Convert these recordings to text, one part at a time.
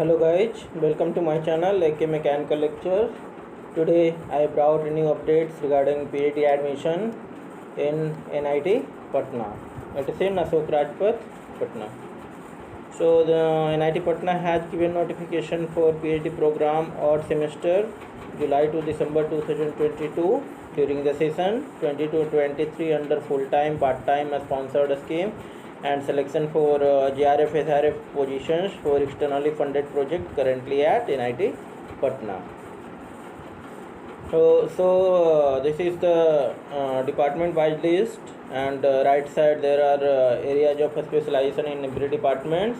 Hello guys, welcome to my channel AK Mechanical Lectures. Today I brought new updates regarding PhD admission in NIT Patna. It is in Ashok Rajpath, Patna. So the NIT Patna has given notification for PhD program odd semester July to December 2022 during the session 2022-23 under full-time, part-time sponsored scheme and selection for GRF SRF positions for externally funded project currently at NIT Patna. So this is the department wise list, and right side there are areas of specialization in every departments.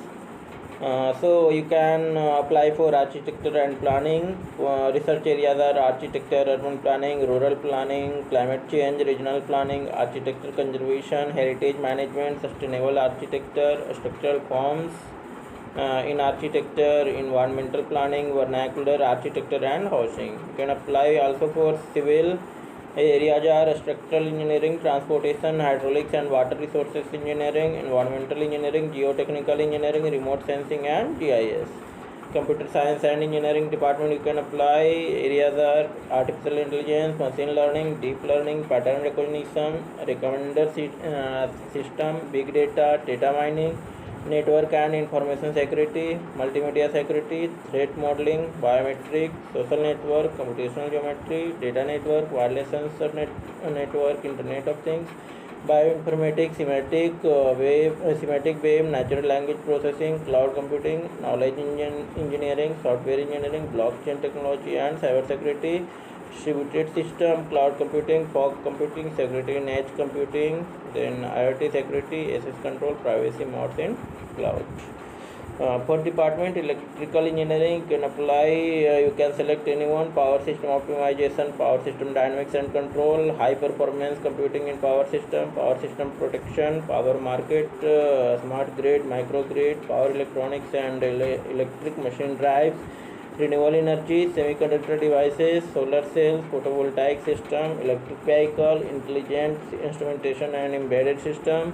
So you can apply for architecture and planning. Research areas are architecture, urban planning, rural planning, climate change, regional planning, architecture conservation, heritage management, sustainable architecture, structural forms in architecture, environmental planning, vernacular architecture and housing. You can apply also for civil. Areas are structural engineering, transportation, hydraulics and water resources engineering, environmental engineering, geotechnical engineering, remote sensing and GIS. Computer science and engineering department you can apply. Areas are artificial intelligence, machine learning, deep learning, pattern recognition, recommender system, big data, data mining, network and information security, multimedia security, threat modeling, biometric, social network, computational geometry, data network, wireless sensor network, Internet of Things, bioinformatics, semantic wave, natural language processing, cloud computing, knowledge engineering, software engineering, blockchain technology and cybersecurity, distributed system, cloud computing, fog computing, security in edge computing, then IoT security, access control, privacy modes in cloud. For department electrical engineering, you can apply. You can select anyone. Power system optimization, power system dynamics and control, high performance computing in power system protection, power market, smart grid, microgrid, power electronics and electric machine drives, renewable energy, semiconductor devices, solar cells, photovoltaic system, electric vehicle, intelligent instrumentation and embedded system,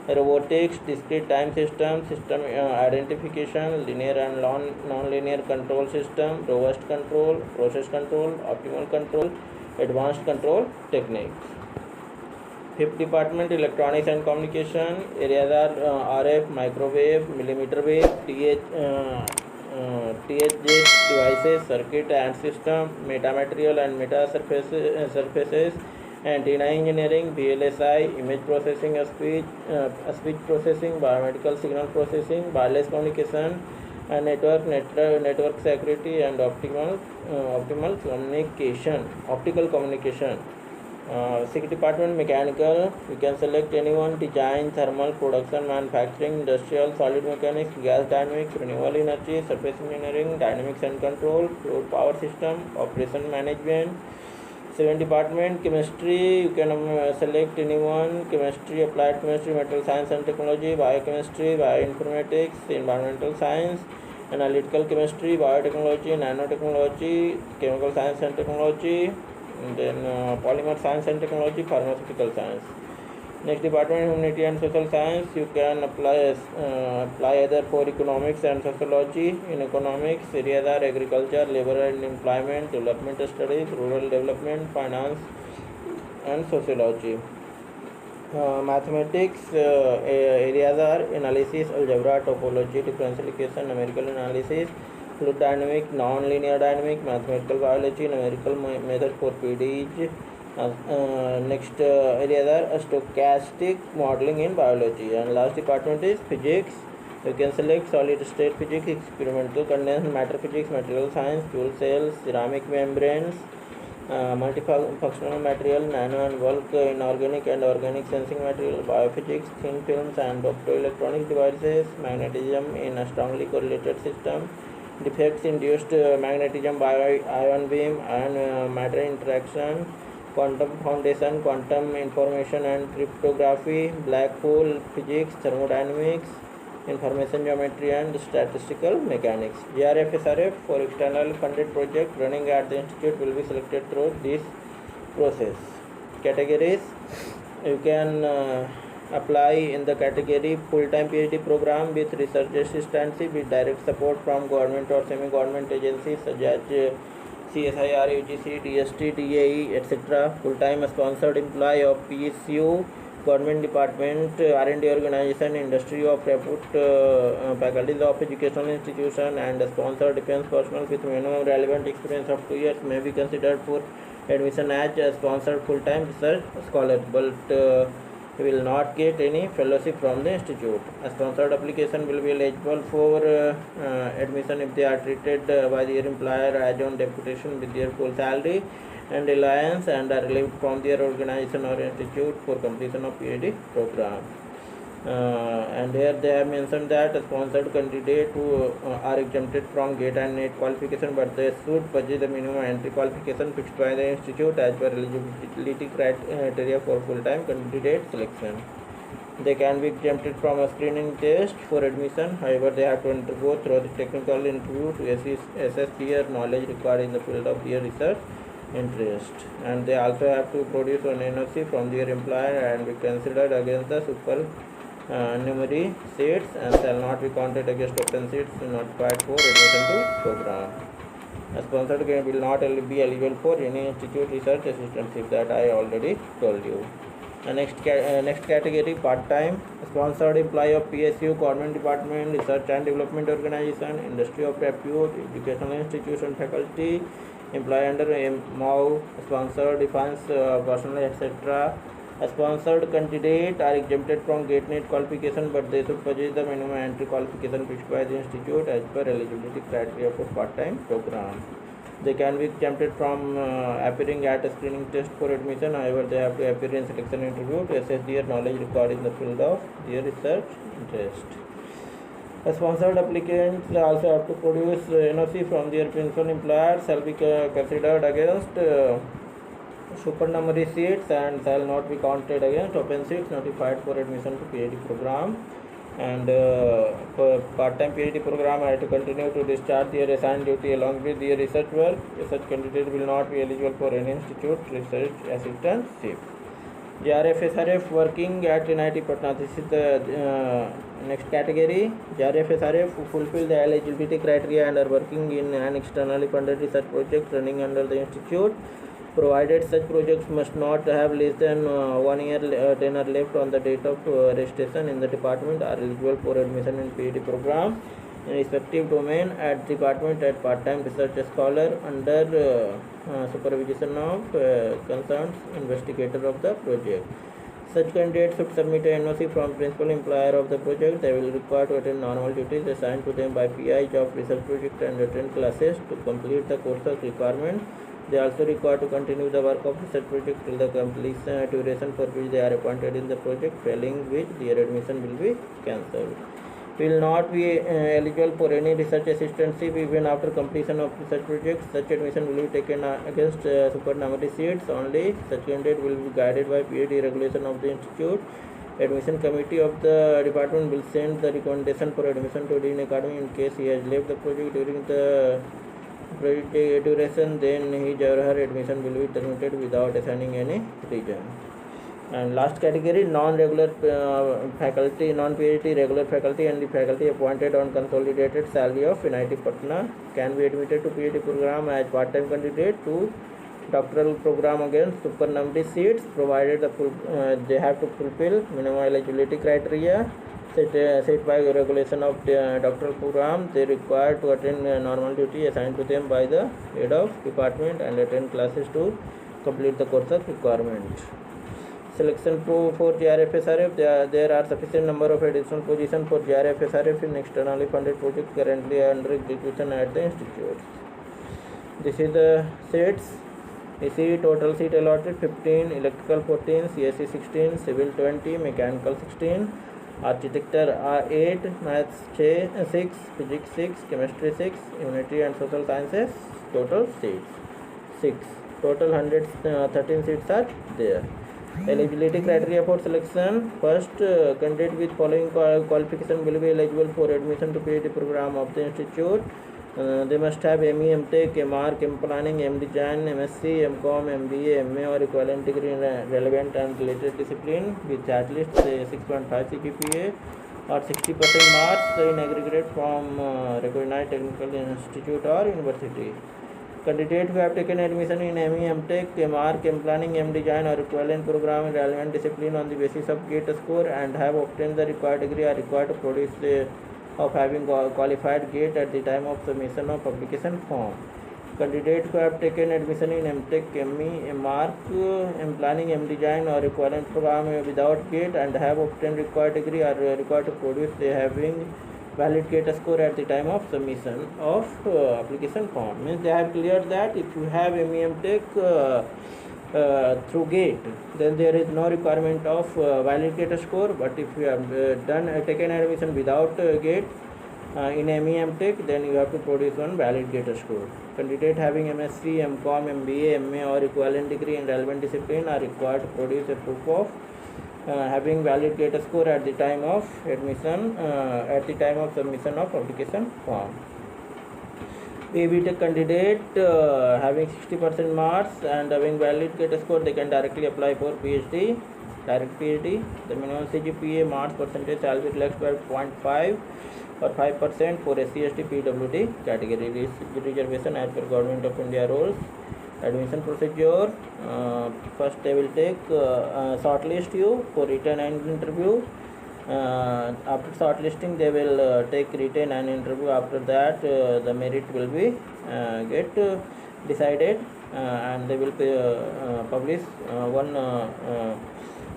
robotics, discrete time system, system identification, linear and non-linear control system, robust control, process control, optimal control, advanced control techniques. Fifth department electronics and communication. Areas are RF, microwave, millimeter wave, THZ devices, circuit and system, metamaterial and meta surfaces, antenna engineering, VLSI, image processing, speech processing, biomedical signal processing, wireless communication, and network security and optical communication. Sixth department mechanical. You can select anyone. Design, thermal, production, manufacturing, industrial, solid mechanics, gas dynamics, renewable energy, surface engineering, dynamics and control, fluid power system, operation management. Seventh department chemistry. You can select anyone. Chemistry, applied chemistry, material science and technology, biochemistry, bioinformatics, environmental science, analytical chemistry, biotechnology, nanotechnology, chemical science and technology, and then polymer science and technology, pharmaceutical science. Next department humanity and social science. You can apply either for economics and sociology. In economics, areas are agriculture, labor and employment, development studies, rural development, finance and sociology. Mathematics, areas are analysis, algebra, topology, differential equation, numerical analysis, fluid dynamic, non-linear dynamic, mathematical biology, numerical method for PDs. Next areas are stochastic modeling in biology, and last department is physics. You can select solid state physics, experimental condensed matter physics, material science, fuel cells, ceramic membranes, multifunctional material, nano and bulk, inorganic and organic sensing material, biophysics, thin films and optoelectronic devices, magnetism in a strongly correlated system, defects induced magnetism by ion beam and matter interaction, quantum foundation, quantum information and cryptography, black hole physics, thermodynamics, information geometry and statistical mechanics. GRF SRF for external funded project running at the institute will be selected through this process. Categories. You can apply in the category full-time PhD program with research assistancy with direct support from government or semi-government agencies such as CSIR, UGC, DST, DAE, etc. Full-time sponsored employee of PSU, government department, R&D organization, industry of repute, faculties of educational institution, and sponsored defense personnel with minimum relevant experience of 2 years may be considered for admission as a sponsored full-time research scholar, but will not get any fellowship from the institute. A sponsored application will be eligible for admission if they are treated by their employer as on deputation with their full salary and allowance and are relieved from their organization or institute for completion of PhD program. And here they have mentioned that sponsored candidates who are exempted from GATE and NET qualification, but they should purchase the minimum entry qualification fixed by the institute as per eligibility criteria for full-time candidate selection. They can be exempted from a screening test for admission. However, they have to undergo through the technical interview to assess their knowledge required in the field of their research interest. And they also have to produce an NOC from their employer and be considered against the supernumerary seats and shall not be counted against open seats notified for admission to program. A sponsored candidate will not be eligible for any institute research assistantship, that I already told you. Next category, part-time sponsored employee of PSU, government department, research and development organization, industry of repute, educational institution, faculty, employee under MOU, sponsored defense personnel, etc. A sponsored candidate are exempted from GATE NET qualification, but they should possess the minimum entry qualification fixed by the institute as per eligibility criteria for part-time program. They can be exempted from appearing at a screening test for admission. However, they have to appear in selection interview to assess their knowledge required in the field of their research interest. A sponsored applicants also have to produce NOC from their principal employer, shall be considered against supernumerary seats and shall not be counted against open seats notified for admission to PhD program. And for part-time PhD program, I have to continue to discharge their assigned duty along with their research work. Such candidate will not be eligible for any institute research assistantship. JRF SRF working at NIT Patna. This is the next category. JRF SRF who fulfill the eligibility criteria and are working in an externally funded research project running under the institute, provided such projects must not have less than 1 year tenure left on the date of registration in the department, are eligible for admission in PhD program in respective domain at department at part-time research scholar under supervision of concerned investigator of the project. Such candidates should submit a NOC from principal employer of the project. They will require to attend normal duties assigned to them by PI of research project and attend classes to complete the course of requirement. They also require to continue the work of research project till the completion duration for which they are appointed in the project, failing which their admission will be cancelled. Will not be eligible for any research assistantship even after completion of research project. Such admission will be taken against supernumerary seats only. Such candidate will be guided by PhD regulation of the institute. Admission committee of the department will send the recommendation for admission to Dean Academy in case he has left the project during the project duration. Then his or her admission will be terminated without assigning any reason. And last category, non-regular faculty, non-PhD regular faculty and the faculty appointed on consolidated salary of NIT Patna can be admitted to PhD program as part-time candidate to doctoral program against supernumerary seats, provided they have to fulfill minimum eligibility criteria set by regulation of the doctoral program. They require to attend normal duty assigned to them by the head of department and attend classes to complete the course of requirement. Selection for JRF SRF, there are sufficient number of additional positions for JRF SRF in externally funded projects currently under execution at the institutes. This is the seats. You see total seat allotted 15, electrical 14, CSE 16, civil 20, mechanical 16, architecture 8, maths 6, physics 6, chemistry 6, humanity and social sciences total seats 6. Total 113 seats are there. Eligibility criteria for selection: first, candidate with following qualification will be eligible for admission to PhD program of the institute. They must have ME, MTech, MArch, M Planning, M Design, MSc, MCom, MBA, MA or equivalent degree in relevant and related discipline with at least 6.5 CGPA or 60% marks in aggregate from recognized technical institute or university. Candidates who have taken admission in ME, MTech, MArch, M Planning, M Design or equivalent program in relevant discipline on the basis of GATE score and have obtained the required degree are required to produce of having qualified GATE at the time of submission of application form. Candidates who have taken admission in MTech, ME, MArch, M Planning, M Design or equivalent program without GATE and have obtained required degree are required to produce having valid GATE score at the time of submission of application form. Means they have cleared that if you have ME, MTech through GATE, then there is no requirement of valid GATE score. But if you have taken admission without GATE in ME, MTech, then you have to produce one valid GATE score. Candidate having MSc, MCom, MBA, MA or equivalent degree in relevant discipline are required to produce a proof of having valid GATE score at the time of admission, at the time of submission of application form. BTech candidate having 60% marks and having valid GATE score, they can directly apply for PhD, direct PhD. The minimum CGPA marks percentage shall be relaxed by 0.5 or 5% for SC, ST, PWD category. Reservation as per Government of India rules. Admission procedure: first they will take shortlist you for written and interview. After shortlisting they will take written and interview. After that the merit will be get decided and they will publish one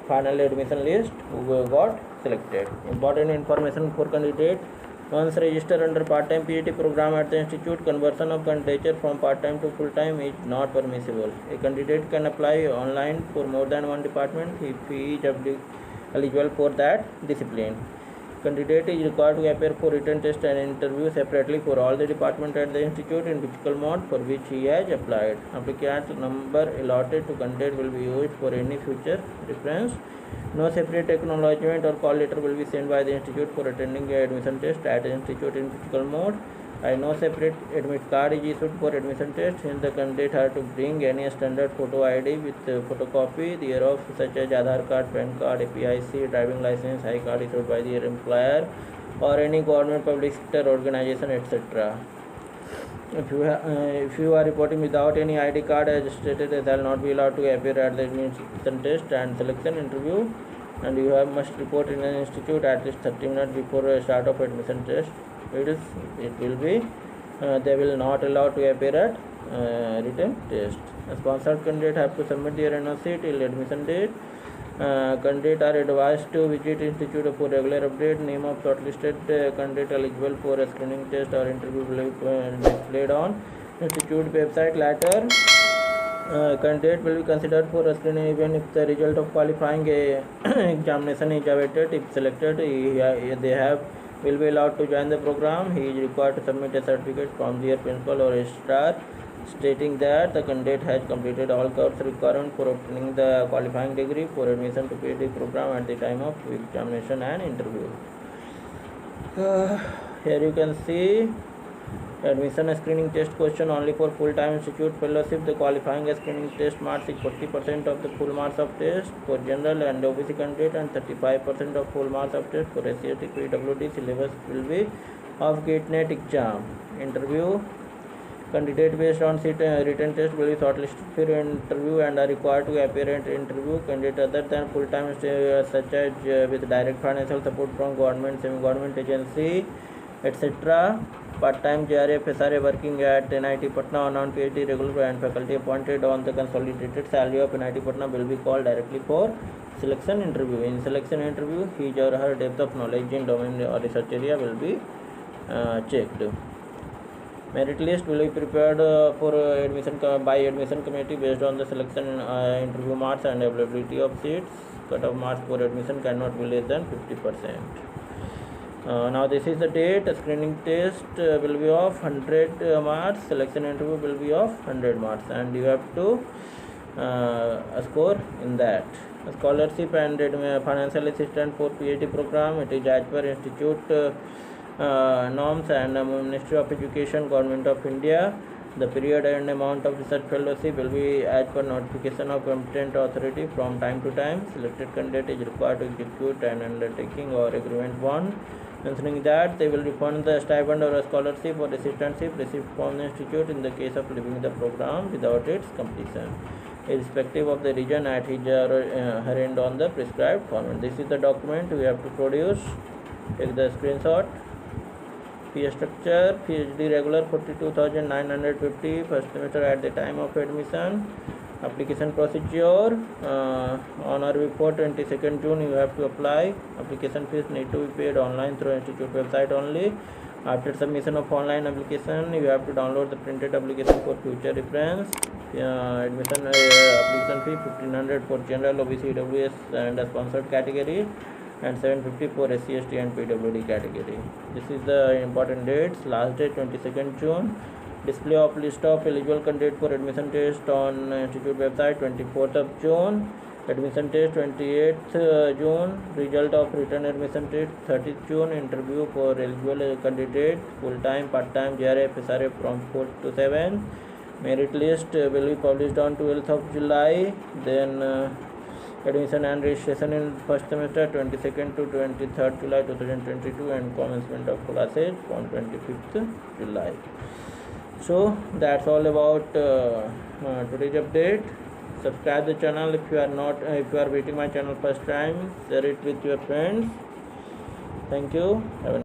final admission list who got selected. Important information for candidate: once registered under part-time PhD program at the institute, conversion of candidature from part-time to full-time is not permissible. A candidate can apply online for more than one department if he is eligible for that discipline. Candidate is required to appear for written test and interview separately for all the department at the institute in physical mode for which he has applied. Applicant's number allotted to candidate will be used for any future reference. No separate acknowledgement or call letter will be sent by the institute for attending the admission test at the institute in physical mode. No separate admit card is issued for admission test. Hence, the candidate has to bring any standard photo ID with photocopy thereof, such as Aadhaar card, PAN card, APIC, driving license, I card issued by the employer or any government, public sector organization, etc. If you are reporting without any ID card, as stated, they shall not be allowed to appear at the admission test and selection interview, and you must report in an institute at least 30 minutes before the start of admission test. It will be they will not allow to appear at written test. A sponsored candidate have to submit their NOC till admission date. Candidate are advised to visit institute for regular update. Name of shortlisted candidate eligible for a screening test or interview will be displayed on institute website. Later, candidate will be considered for a screening even if the result of qualifying examination is awaited. If selected, they will be allowed to join the program. He is required to submit a certificate from their principal or registrar stating that the candidate has completed all course requirements for obtaining the qualifying degree for admission to PhD program at the time of examination and interview. Here you can see admission screening test question only for full-time institute fellowship. The qualifying screening test marks is 40% of the full marks of test for general and OBC candidate and 35% of full marks of test for SC, ST, PWD. Syllabus will be of GATE NET exam. Interview: candidate based on written test will be shortlisted for interview and are required to appear at interview. Candidate other than full-time such as with direct financial support from government, semi-government agency, etc. Part-time JRF, SRA working at NIT Patna on non-PhD regular and faculty appointed on the consolidated salary of NIT Patna will be called directly for selection interview. In selection interview, his or her depth of knowledge in domain or research area will be checked. Merit list will be prepared for admission by admission committee based on the selection interview marks and availability of seats. Cut-off marks for admission cannot be less than 50%. Now this is the date. Screening test will be of 100 marks. Selection interview will be of 100 marks, and you have to score in that. Scholarship and financial assistance for PhD program. It is as per institute norms and Ministry of Education, Government of India. The period and amount of research fellowship will be as per notification of competent authority from time to time. Selected candidate is required to execute an undertaking or agreement one, mentioning that they will refund the stipend or a scholarship or assistantship received from the institute in the case of leaving the program without its completion, irrespective of the region at his or her end on the prescribed format. This is the document we have to produce. Take the screenshot. Fee structure: PhD regular 42,950 first semester at the time of admission. Application procedure: on or before 22nd June you have to apply. Application fees need to be paid online through institute website only. After submission of online application, you have to download the printed application for future reference. Admission application fee 1,500 for general, OBC, EWS and a sponsored category, and 750 for SC, ST and PWD category. This is the important dates. Last date 22nd June. Display of list of eligible candidates for admission test on institute website 24th of June. Admission test 28th June. Result of written admission test 30th June. Interview for eligible candidate full time, part time, JRF, SRF from 4 to 7. Merit list will be published on 12th of July. Then admission and registration in first semester 22nd to 23rd July 2022, and commencement of classes on 25th July. So that's all about today's update. Subscribe the channel if you are visiting my channel first time. Share it with your friends. Thank you. Have a